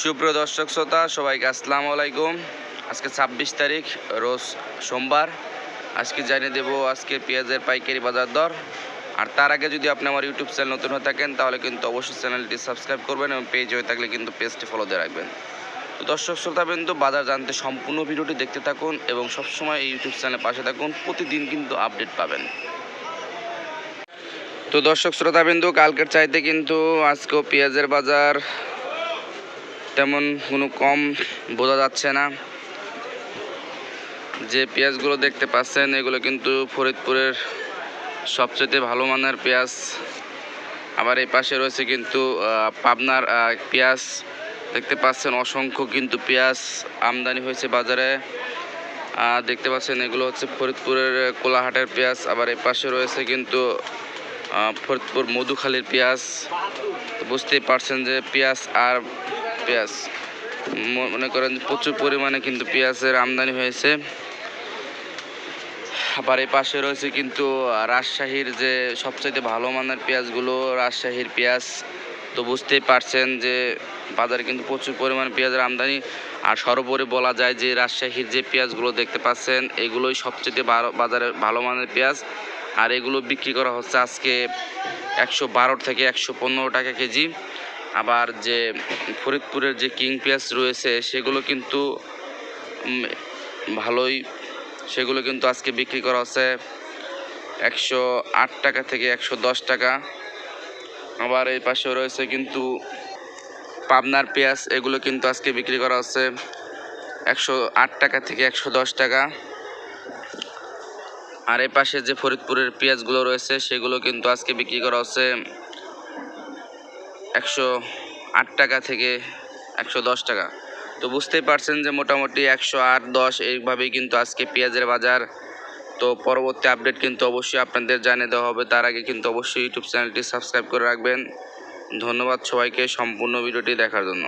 সুপ্রিয় দর্শক শ্রোতা সবাইকে আসসালামু আলাইকুম। আজকে 26 তারিখ রোজ সোমবার। আজকে জানিয়ে দেব আজকে পেঁয়াজের পাইকারি বাজার দর। আর তার আগে যদি আপনি আমার ইউটিউব চ্যানেল নতুন হয়ে থাকেন তাহলে কিন্তু অবশ্যই চ্যানেলটি সাবস্ক্রাইব করবেন এবং পেজ হয়ে থাকলে কিন্তু পেজটি ফলো দিয়ে রাখবেন। তো দর্শক শ্রোতা বিন্দু বাজার জানতে সম্পূর্ণ ভিডিওটি দেখতে থাকুন এবং সবসময় এই ইউটিউব চ্যানেলের পাশে থাকুন, প্রতিদিন কিন্তু আপডেট পাবেন। তো দর্শক শ্রোতা বিন্দু কালকের চাইতে কিন্তু আজকেও পেঁয়াজের বাজার তেমন কোনো কম বোঝা যাচ্ছে না। যে পেঁয়াজগুলো দেখতে পাচ্ছেন এগুলো কিন্তু ফরিদপুরের সবচেয়ে ভালো মানের পেঁয়াজ। আবার এই পাশে রয়েছে কিন্তু পাবনার পেঁয়াজ দেখতে পাচ্ছেন, অসংখ্য কিন্তু পেঁয়াজ আমদানি হয়েছে বাজারে। দেখতে পাচ্ছেন এগুলো হচ্ছে ফরিদপুরের কোলাহাটের পেঁয়াজ। আবার এই পাশে রয়েছে কিন্তু ফরিদপুর মধুখালীর পেঁয়াজ। বুঝতেই পারছেন যে পেঁয়াজ আর পেঁয়াজ মনে করেন প্রচুর পরিমাণে কিন্তু পেঁয়াজের আমদানি হয়েছে। আবার এই পাশে রয়েছে কিন্তু রাজশাহীর যে সবচেয়ে ভালো মানের পেঁয়াজগুলো, রাজশাহীর পেঁয়াজ। তো বুঝতেই পারছেন যে বাজারে কিন্তু প্রচুর পরিমাণে পেঁয়াজের আমদানি। আর সর্বোপরি বলা যায় যে রাজশাহীর যে পেঁয়াজগুলো দেখতে পাচ্ছেন এগুলোই সবচেয়ে বাজারে ভালো মানের পেঁয়াজ। আর এগুলো বিক্রি করা হচ্ছে আজকে 112 থেকে 115 টাকা কেজি। আবার যে ফরিদপুরের যে কিং পেঁয়াজ রয়েছে সেগুলো কিন্তু ভালোই, সেগুলো কিন্তু আজকে বিক্রি করা হচ্ছে 108 টাকা থেকে 110 টাকা। আবার এই পাশে রয়েছে কিন্তু পাবনার পেঁয়াজ, এগুলো কিন্তু আজকে বিক্রি করা হচ্ছে 108 টাকা থেকে 110 টাকা। আর এই পাশে যে ফরিদপুরের পেঁয়াজগুলো রয়েছে সেগুলো কিন্তু আজকে বিক্রি করা হচ্ছে 108 টাকা থেকে 110 টাকা। তো বুঝতেই পারছেন যে মোটামুটি 108, 10 এইভাবেই কিন্তু আজকে পেঁয়াজের বাজার। তো পরবর্তী আপডেট কিন্তু অবশ্যই আপনাদের জানিয়ে দেওয়া হবে। তার আগে কিন্তু অবশ্যই ইউটিউব চ্যানেলটি সাবস্ক্রাইব করে রাখবেন। ধন্যবাদ সবাইকে সম্পূর্ণ ভিডিওটি দেখার জন্য।